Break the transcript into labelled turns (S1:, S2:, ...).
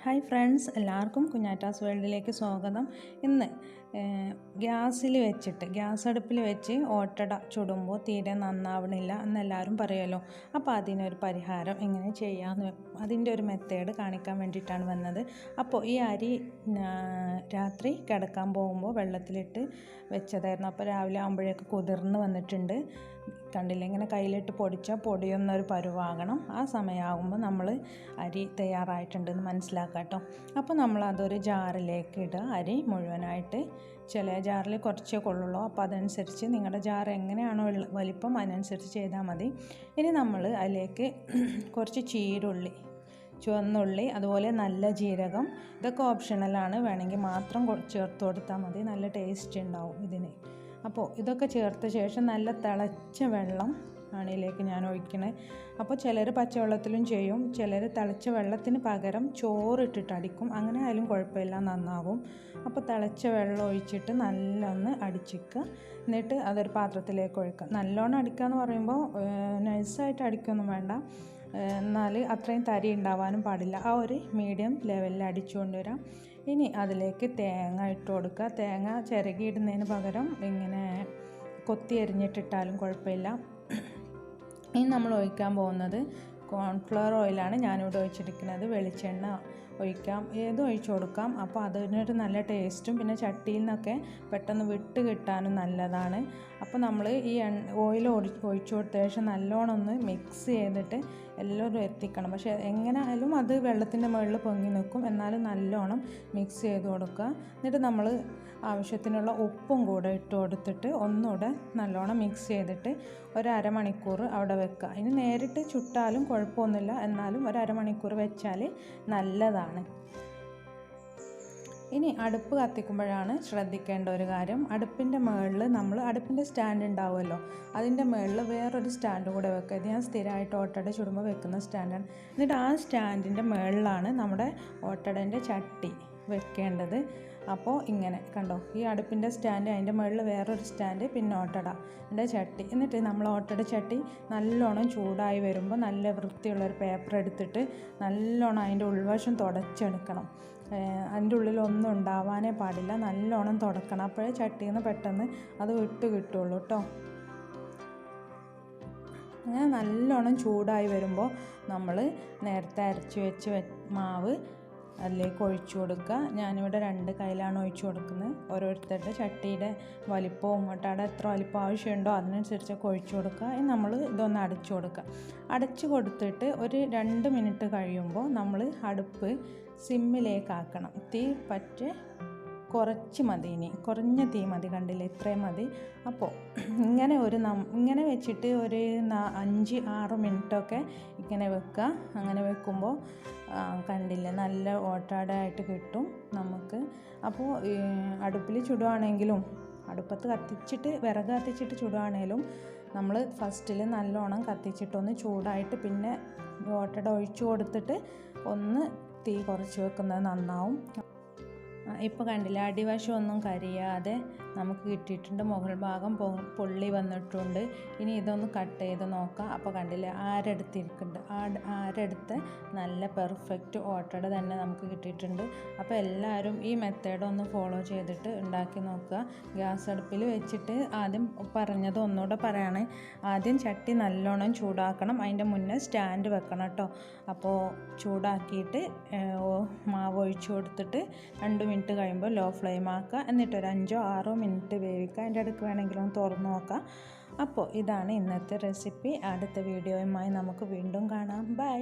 S1: Hi friends, എല്ലാവർക്കും കുഞ്ഞാറ്റാസ് വേൾഡിലേക്ക് സ്വാഗതം. ഇന്ന് ഗ്യാസ് അടുപ്പിൽ വെച്ച് ഓട്ടട ചുടുമ്പോൾ തീരെ നന്നാവണില്ല എന്നെല്ലാവരും പറയുമല്ലോ. അപ്പോൾ അതിനൊരു പരിഹാരം എങ്ങനെ ചെയ്യാമെന്ന് അതിൻ്റെ ഒരു മെത്തേഡ് കാണിക്കാൻ വേണ്ടിയിട്ടാണ് വന്നത്. അപ്പോൾ ഈ അരി രാത്രി കിടക്കാൻ പോകുമ്പോൾ വെള്ളത്തിലിട്ട് വെച്ചതായിരുന്നു. അപ്പോൾ രാവിലെ ആകുമ്പോഴേക്ക് കുതിർന്ന് വന്നിട്ടുണ്ട്. കണ്ടില്ല, ഇങ്ങനെ കയ്യിലിട്ട് പൊടിച്ചാൽ പൊടിയൊന്നൊരു പരുവാകണം. ആ സമയമാകുമ്പോൾ നമ്മൾ അരി തയ്യാറായിട്ടുണ്ടെന്ന് മനസ്സിലാക്കാം കേട്ടോ. അപ്പോൾ നമ്മൾ അതൊരു ജാറിലേക്ക് ഇടുക. അരി മുഴുവനായിട്ട്, ചില ജാറിൽ കുറച്ചേ കൊള്ളുള്ളൂ. അപ്പോൾ അതനുസരിച്ച് നിങ്ങളുടെ ജാർ എങ്ങനെയാണോ വലിപ്പം അതിനനുസരിച്ച് ചെയ്താൽ മതി. ഇനി നമ്മൾ അതിലേക്ക് കുറച്ച് ചീരുള്ളി, ചുവന്നുള്ളി, അതുപോലെ നല്ല ജീരകം, ഇതൊക്കെ ഓപ്ഷണലാണ്, വേണമെങ്കിൽ മാത്രം ചേർത്ത് കൊടുത്താൽ മതി. നല്ല ടേസ്റ്റ് ഉണ്ടാവും ഇതിന്. അപ്പോൾ ഇതൊക്കെ ചേർത്ത ശേഷം നല്ല തിളച്ച വെള്ളം ആണ് ഇതിലേക്ക് ഞാൻ ഒഴിക്കണത്. അപ്പോൾ ചിലർ പച്ചവെള്ളത്തിലും ചെയ്യും, ചിലർ തിളച്ച വെള്ളത്തിന് പകരം ചോറിട്ടിട്ട് അടിക്കും. അങ്ങനെ ആയാലും കുഴപ്പമില്ല, നന്നാകും. അപ്പോൾ തിളച്ച വെള്ളം ഒഴിച്ചിട്ട് നല്ലൊന്ന് അടിച്ചിക്കുക. എന്നിട്ട് അതൊരു പാത്രത്തിലേക്ക് ഒഴിക്കുക. നല്ലോണം അടിക്കുക എന്ന് പറയുമ്പോൾ നൈസായിട്ട് അടിക്കൊന്നും വേണ്ട, എന്നാൽ അത്രയും തരി ഉണ്ടാവാനും പാടില്ല. ആ ഒരു മീഡിയം ലെവലിൽ അടിച്ചു കൊണ്ടുവരാം. ഇനി അതിലേക്ക് തേങ്ങ ഇട്ട് കൊടുക്കുക. തേങ്ങ ചിരകിയിടുന്നതിന് പകരം ഇങ്ങനെ കൊത്തി എരിഞ്ഞിട്ടിട്ടാലും കുഴപ്പമില്ല. ഇനി നമ്മൾ ഒഴിക്കാൻ പോകുന്നത് കോൺഫ്ലവർ ഓയിലാണ് ഞാനിവിടെ ഒഴിച്ചിരിക്കുന്നത്. വെളിച്ചെണ്ണ ഒഴിക്കാം, ഏതും ഒഴിച്ചു കൊടുക്കാം. അപ്പോൾ അതിനൊരു നല്ല ടേസ്റ്റും പിന്നെ ചട്ടിയിൽ നിന്നൊക്കെ പെട്ടെന്ന് വിട്ട് കിട്ടാനും നല്ലതാണ്. അപ്പോൾ നമ്മൾ ഈ ഓയിൽ ഒഴിച്ചു കൊടുത്ത ശേഷം നല്ലോണം ഒന്ന് മിക്സ് ചെയ്തിട്ട് എല്ലാവരും എത്തിക്കണം. പക്ഷേ എങ്ങനെ ആയാലും അത് വെള്ളത്തിൻ്റെ മുകളിൽ പൊങ്ങി നിൽക്കും. എന്നാലും നല്ലോണം മിക്സ് ചെയ്ത് കൊടുക്കുക. എന്നിട്ട് നമ്മൾ ആവശ്യത്തിനുള്ള ഉപ്പും കൂടെ ഇട്ട് കൊടുത്തിട്ട് ഒന്നുകൂടെ നല്ലോണം മിക്സ് ചെയ്തിട്ട് ഒരു അരമണിക്കൂർ അവിടെ വെക്കുക. ഇനി നേരിട്ട് ചുട്ടാലും കുഴപ്പമൊന്നുമില്ല, എന്നാലും ഒരു അരമണിക്കൂർ വെച്ചാൽ നല്ലതാണ്. ഇനി അടുപ്പ് കത്തിക്കുമ്പോഴാണ് ശ്രദ്ധിക്കേണ്ട ഒരു കാര്യം, അടുപ്പിൻ്റെ മുകളിൽ നമ്മൾ അടുപ്പിൻ്റെ സ്റ്റാൻഡ് ഉണ്ടാവുമല്ലോ, അതിൻ്റെ മുകളിൽ വേറൊരു സ്റ്റാൻഡ് കൂടെ വെക്കുക. ഇത് ഞാൻ സ്ഥിരമായിട്ട് ഓട്ടട ചുടുമ്പോൾ വെക്കുന്ന സ്റ്റാൻഡാണ്. എന്നിട്ട് ആ സ്റ്റാൻഡിൻ്റെ മുകളിലാണ് നമ്മുടെ ഓട്ടടൻ്റെ ചട്ടി വെക്കേണ്ടത്. അപ്പോൾ ഇങ്ങനെ കണ്ടോ, ഈ അടുപ്പിൻ്റെ സ്റ്റാൻഡ്, അതിൻ്റെ മുകളിൽ വേറൊരു സ്റ്റാൻഡ്, പിന്നെ ഓട്ടടൻ്റെ ചട്ടി. എന്നിട്ട് നമ്മൾ ഓട്ടട ചട്ടി നല്ലോണം ചൂടായി വരുമ്പോൾ നല്ല വൃത്തിയുള്ളൊരു പേപ്പർ എടുത്തിട്ട് നല്ലോണം അതിൻ്റെ ഉൾവശം തുടച്ചെടുക്കണം. അതിൻ്റെ ഉള്ളിലൊന്നും ഉണ്ടാവാനേ പാടില്ല, നല്ലോണം തുടക്കണം. അപ്പോഴേ ചട്ടിയിൽ നിന്ന് പെട്ടെന്ന് അത് വിട്ട് കിട്ടുള്ളൂ കേട്ടോ. അങ്ങനെ നല്ലോണം ചൂടായി വരുമ്പോൾ നമ്മൾ നേരത്തെ അരച്ച് വെച്ച് മാവ് അതിലേക്ക് ഒഴിച്ചു കൊടുക്കുക. ഞാനിവിടെ 2 കയ്യിലാണ് ഒഴിച്ചു കൊടുക്കുന്നത്. ഓരോരുത്തരുടെ ചട്ടിയുടെ വലിപ്പവും ഒട്ടാടെ എത്ര വലിപ്പം ആവശ്യമുണ്ടോ അതിനനുസരിച്ചൊക്കെ ഒഴിച്ചു കൊടുക്കുക. ഇനി നമ്മൾ ഇതൊന്ന് അടച്ചു കൊടുക്കുക. അടച്ചു കൊടുത്തിട്ട് ഒരു 2 മിനിറ്റ് കഴിയുമ്പോൾ നമ്മൾ അടുപ്പ് സിമ്മിലേക്കാക്കണം. തീ പറ്റേ കുറച്ച് മതി, ഇനി കുറഞ്ഞ തീ മതി. കണ്ടില്ലേ, ഇത്രയും മതി. അപ്പോൾ ഇങ്ങനെ വെച്ചിട്ട് ഒരു 5-6 മിനിറ്റൊക്കെ ഇങ്ങനെ വെക്കുക. അങ്ങനെ വെക്കുമ്പോൾ കണ്ടില്ലേ, നല്ല ഓട്ടാടായിട്ട് കിട്ടും നമുക്ക്. അപ്പോൾ അടുപ്പിൽ ചുടുവാണെങ്കിലും അടുപ്പത്ത് വിറക് കത്തിച്ചിട്ട് ചുടുവാണെങ്കിലും നമ്മൾ ഫസ്റ്റിൽ നല്ലോണം കത്തിച്ചിട്ടൊന്ന് ചൂടായിട്ട് പിന്നെ ഓട്ടട ഒഴിച്ചു കൊടുത്തിട്ട് ഒന്ന് തീ കുറച്ച് വെക്കുന്നത് നന്നാവും. ഇപ്പോൾ കണ്ടില്ല, അടിവശം ഒന്നും കരിയാതെ നമുക്ക് കിട്ടിയിട്ടുണ്ട്. മുകൾ ഭാഗം പൊള്ളി വന്നിട്ടുണ്ട്. ഇനി ഇതൊന്ന് കട്ട് ചെയ്ത് നോക്കാം. അപ്പോൾ കണ്ടില്ലേ, ആരെടുത്ത് നല്ല പെർഫെക്റ്റ് ഓട്ടട തന്നെ നമുക്ക് കിട്ടിയിട്ടുണ്ട്. അപ്പോൾ എല്ലാവരും ഈ മെത്തേഡ് ഒന്ന് ഫോളോ ചെയ്തിട്ട് ഉണ്ടാക്കി നോക്കുക. ഗ്യാസ് അടുപ്പിൽ വെച്ചിട്ട് ആദ്യം പറഞ്ഞത് ഒന്നുകൂടെ പറയുകയാണ്, ആദ്യം ചട്ടി നല്ലോണം ചൂടാക്കണം, അതിൻ്റെ മുന്നേ സ്റ്റാൻഡ് വെക്കണം കേട്ടോ. അപ്പോൾ ചൂടാക്കിയിട്ട് മാവ് ഒഴിച്ചു കൊടുത്തിട്ട് 2 മിനിറ്റ് കഴിയുമ്പോൾ ലോ ഫ്ലെയിം ആക്കുക. എന്നിട്ട് ഒരു 5-6 മിനിറ്റ് വേവിക്കുക. അതിൻ്റെ ഇടയ്ക്ക് വേണമെങ്കിലും തുറന്ന് നോക്കാം. അപ്പോൾ ഇതാണ് ഇന്നത്തെ റെസിപ്പി. അടുത്ത വീഡിയോയുമായി നമുക്ക് വീണ്ടും കാണാം. ബൈ.